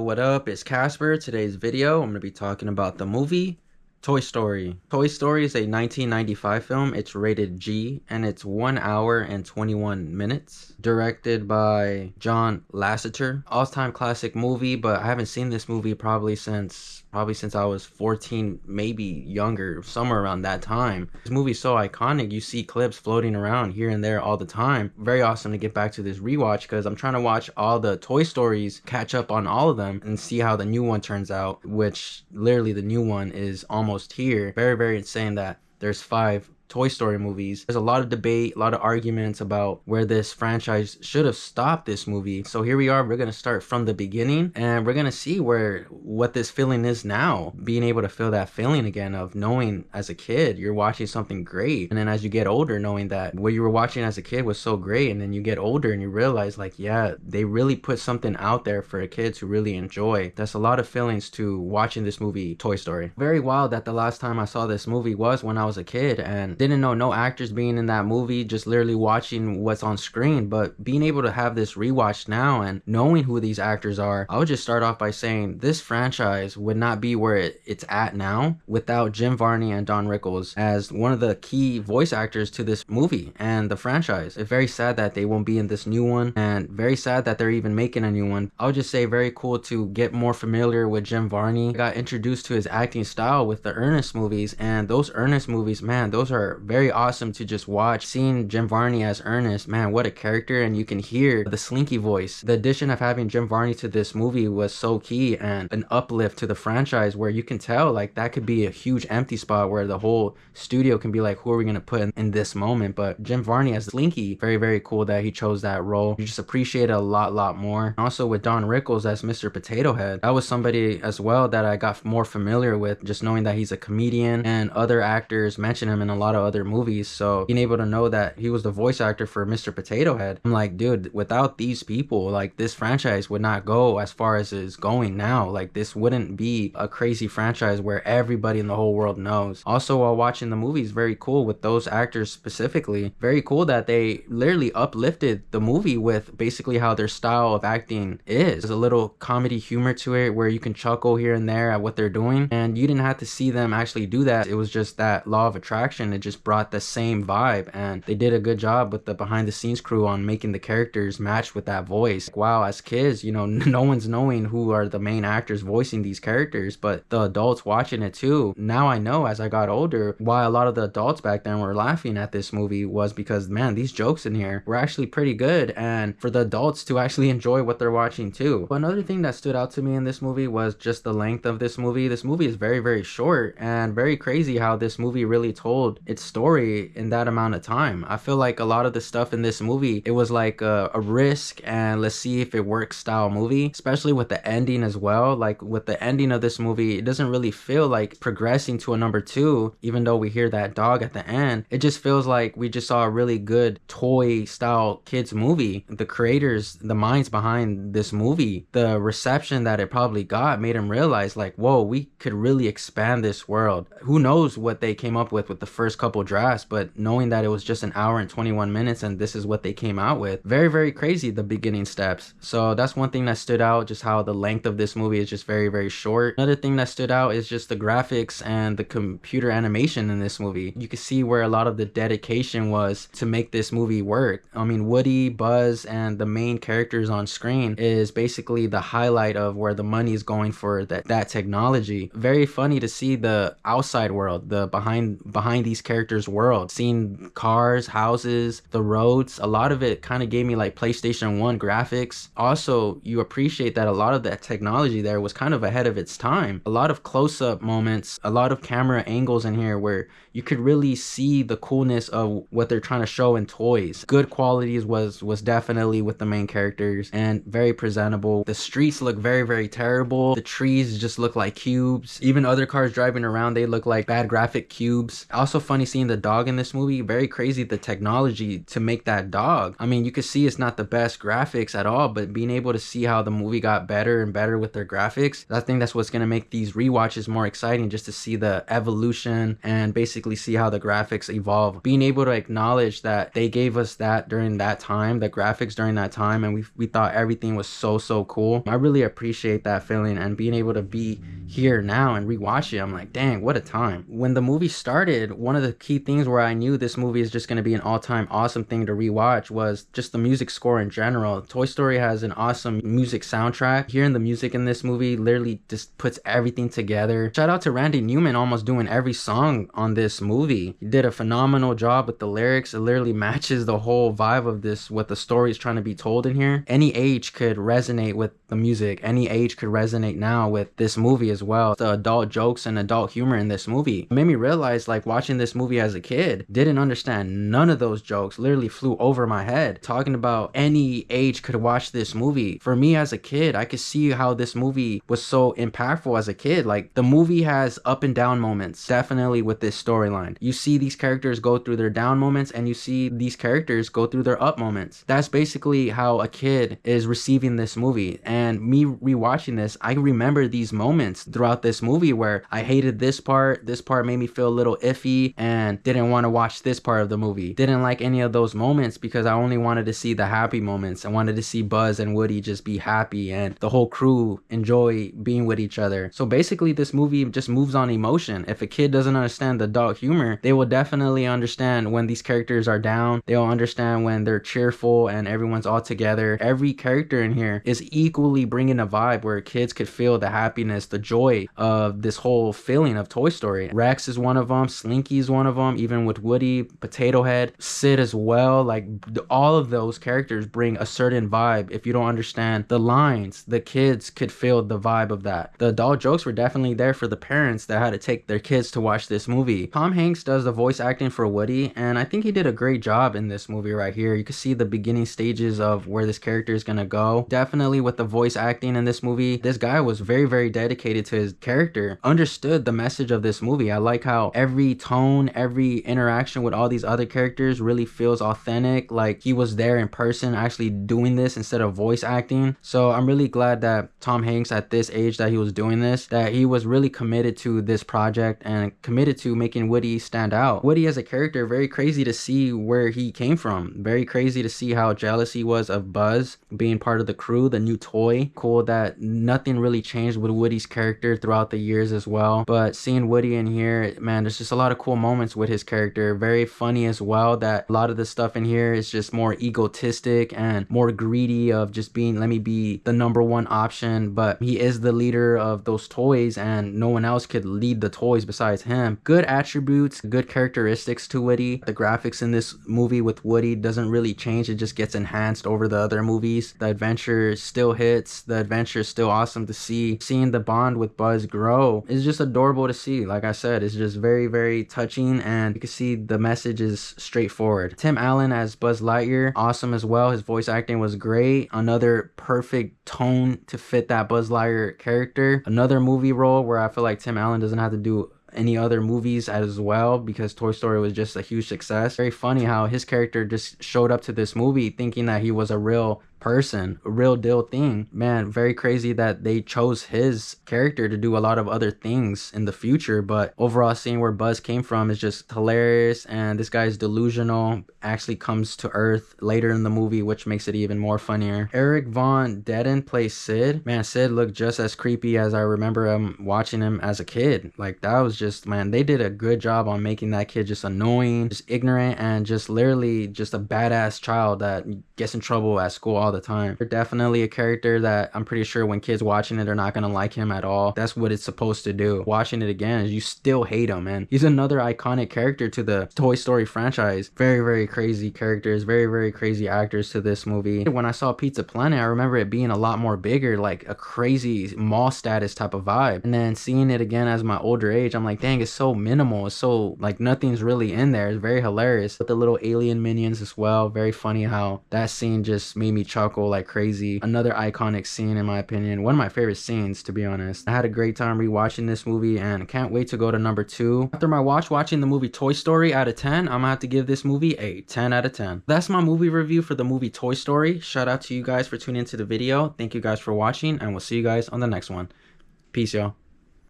What up? It's Casper. Today's video, I'm going to be talking about the movie Toy Story. Toy Story is a 1995 film. It's rated G and it's 1 hour and 21 minutes. Directed by John Lasseter. All-time classic movie, but I haven't seen this movie probably since I was 14, maybe younger, somewhere around that time. This movie's so iconic. You see clips floating around here and there all the time. Very awesome to get back to this rewatch because I'm trying to watch all the Toy Stories, catch up on all of them, and see how the new one turns out, which literally the new one is almost here. Very, very insane that there's 5 Toy Story movies. There's a lot of debate, a lot of arguments about where this franchise should have stopped this movie. So here we are, we're gonna start from the beginning and we're gonna see what this feeling is now. Being able to feel that feeling again of knowing as a kid you're watching something great, and then as you get older knowing that what you were watching as a kid was so great, and then you get older and you realize like, yeah, they really put something out there for kids to really enjoy. That's a lot of feelings to watching this movie Toy Story. Very wild that the last time I saw this movie was when I was a kid and didn't know no actors being in that movie, just literally watching what's on screen. But being able to have this rewatch now and knowing who these actors are, I would just start off by saying this franchise would not be where it's at now without Jim Varney and Don Rickles as one of the key voice actors to this movie and the franchise. It's very sad that they won't be in this new one, and very sad that they're even making a new one. I would just say very cool to get more familiar with Jim Varney. I got introduced to his acting style with the Ernest movies, and those Ernest movies, man, those are very awesome to just watch. Seeing Jim Varney as Ernest, man, what a character, and you can hear the slinky voice. The addition of having Jim Varney to this movie was so key and an uplift to the franchise where you can tell like that could be a huge empty spot where the whole studio can be like, who are we gonna put in this moment? But Jim Varney as Slinky, very, very cool that he chose that role. You just appreciate it a lot more. Also with Don Rickles as Mr. Potato Head, that was somebody as well that I got more familiar with, just knowing that he's a comedian and other actors mention him in a lot of other movies. So being able to know that he was the voice actor for Mr. Potato Head, I'm like, dude, without these people, like this franchise would not go as far as it's going now. Like this wouldn't be a crazy franchise where everybody in the whole world knows. Also, while watching the movies, very cool with those actors specifically. Very cool that they literally uplifted the movie with basically how their style of acting is. There's a little comedy humor to it where you can chuckle here and there at what they're doing, and you didn't have to see them actually do that. It was just that law of attraction. It just brought the same vibe, and they did a good job with the behind the scenes crew on making the characters match with that voice. Wow, as kids, you know, no one's knowing who are the main actors voicing these characters, but the adults watching it too. Now I know as I got older why a lot of the adults back then were laughing at this movie was because, man, these jokes in here were actually pretty good, and for the adults to actually enjoy what they're watching too. But another thing that stood out to me in this movie was just the length of this movie. This movie is very, very short, and very crazy how this movie really told its story in that amount of time. I feel like a lot of the stuff in this movie, it was like a risk and let's see if it works style movie, especially with the ending as well. Like with the ending of this movie, it doesn't really feel like progressing to a number 2, even though we hear that dog at the end. It just feels like we just saw a really good toy style kids movie. The creators, the minds behind this movie, the reception that it probably got made them realize like, whoa, we could really expand this world. Who knows what they came up with the first couple drafts, but knowing that it was just 1 hour and 21 minutes and this is what they came out with, very, very crazy, the beginning steps. So that's one thing that stood out, just how the length of this movie is just very, very short. Another thing that stood out is just the graphics and the computer animation in this movie. You can see where a lot of the dedication was to make this movie work. I mean, Woody, Buzz, and the main characters on screen is basically the highlight of where the money is going for that technology. Very funny to see the outside world, the behind these characters world, seeing cars, houses, the roads. A lot of it kind of gave me like PlayStation 1 graphics. Also, you appreciate that a lot of that technology there was kind of ahead of its time. A lot of close-up moments, a lot of camera angles in here where you could really see the coolness of what they're trying to show in toys. Good qualities was definitely with the main characters and very presentable. The streets look very, very terrible. The trees just look like cubes. Even other cars driving around, they look like bad graphic cubes. Also funny funny seeing the dog in this movie. Very crazy the technology to make that dog. I mean, you could see it's not the best graphics at all, but being able to see how the movie got better and better with their graphics, I think that's what's going to make these rewatches more exciting, just to see the evolution and basically see how the graphics evolve. Being able to acknowledge that they gave us that during that time, the graphics during that time, and we thought everything was so cool. I really appreciate that feeling, and being able to be here now and rewatch it, I'm like, dang, what a time. When the movie started, one of the key things where I knew this movie is just going to be an all-time awesome thing to rewatch was just the music score in general. Toy Story has an awesome music soundtrack. Hearing the music in this movie literally just puts everything together. Shout out to Randy Newman almost doing every song on this movie. He did a phenomenal job with the lyrics. It literally matches the whole vibe of this, what the story is trying to be told in here. Any age could resonate with the music. Any age could resonate now with this movie as well. The adult jokes and adult humor in this movie made me realize, like, watching this movie as a kid, didn't understand none of those jokes, literally flew over my head. Talking about any age could watch this movie. For me as a kid, I could see how this movie was so impactful as a kid. Like, the movie has up and down moments, definitely with this storyline. You see these characters go through their down moments, and you see these characters go through their up moments. That's basically how a kid is receiving this movie. And me rewatching this, I remember these moments throughout this movie where I hated this part made me feel a little iffy, and didn't want to watch this part of the movie. Didn't like any of those moments because I only wanted to see the happy moments. I wanted to see Buzz and Woody just be happy and the whole crew enjoy being with each other. So basically this movie just moves on emotion. If a kid doesn't understand the adult humor, they will definitely understand when these characters are down. They'll understand when they're cheerful and everyone's all together. Every character in here is equally bringing a vibe where kids could feel the happiness, the joy of this whole feeling of Toy Story. Rex is one of them, Slinky is one of them, even with Woody, Potato Head, Sid as well. Like, all of those characters bring a certain vibe. If you don't understand the lines, the kids could feel the vibe of that. The adult jokes were definitely there for the parents that had to take their kids to watch this movie. Tom Hanks does the voice acting for Woody, and I think he did a great job in this movie right here. You can see the beginning stages of where this character is gonna go. Definitely with the voice acting in this movie, this guy was very dedicated to his character, understood the message of this movie. I like how every tone, every interaction with all these other characters really feels authentic, like he was there in person actually doing this instead of voice acting. So I'm really glad that Tom Hanks, at this age that he was doing this, that he was really committed to this project and committed to making Woody stand out. Woody as a character, very crazy to see where he came from. Very crazy to see how jealous he was of Buzz being part of the crew, the new toy. Cool that nothing really changed with Woody's character throughout the years as well. But seeing Woody in here, man, there's just a lot of cool moments with his character. Very funny as well, that a lot of the stuff in here is just more egotistic and more greedy of just being, let me be the number one option. But he is the leader of those toys, and no one else could lead the toys besides him. Good attributes, good characteristics to Woody. The graphics in this movie with Woody doesn't really change. It just gets enhanced over the other movies. The adventure still hits. The adventure is still awesome to see. Seeing the bond with Buzz grow is just adorable to see. Like I said, it's just very touching, and you can see the message is straightforward. Tim Allen as Buzz Lightyear, awesome as well. His voice acting was great. Another perfect tone to fit that Buzz Lightyear character. Another movie role where I feel like Tim Allen doesn't have to do any other movies as well, because Toy Story was just a huge success. Very funny how his character just showed up to this movie thinking that he was a real person, a real deal thing. Man, very crazy that they chose his character to do a lot of other things in the future, but overall seeing where Buzz came from is just hilarious, and this guy's delusional, actually comes to Earth later in the movie, which makes it even more funnier. Eric Von Detten plays Sid. Man, Sid looked just as creepy as I remember him watching him as a kid. Like, that was just, man, they did a good job on making that kid just annoying, just ignorant, and just literally just a badass child that gets in trouble at school all the time. They're definitely a character that I'm pretty sure when kids watching it are not gonna like him at all. That's what it's supposed to do. Watching it again is you still hate him, and he's another iconic character to the Toy Story franchise. Very crazy characters, very crazy actors to this movie. When I saw Pizza Planet, I remember it being a lot more bigger, like a crazy mall status type of vibe, and then seeing it again as my older age, I'm like, dang, it's so minimal. It's so, like, nothing's really in there. It's very hilarious with the little alien minions as well. Very funny how that scene just made me chuckle chuckle like crazy. Another iconic scene in my opinion. One of my favorite scenes, to be honest. I had a great time rewatching this movie and can't wait to go to number 2. After my watching the movie Toy Story out of 10, I'm gonna have to give this movie a 10 out of 10. That's my movie review for the movie Toy Story. Shout out to you guys for tuning into the video. Thank you guys for watching, and we'll see you guys on the next one. Peace, y'all.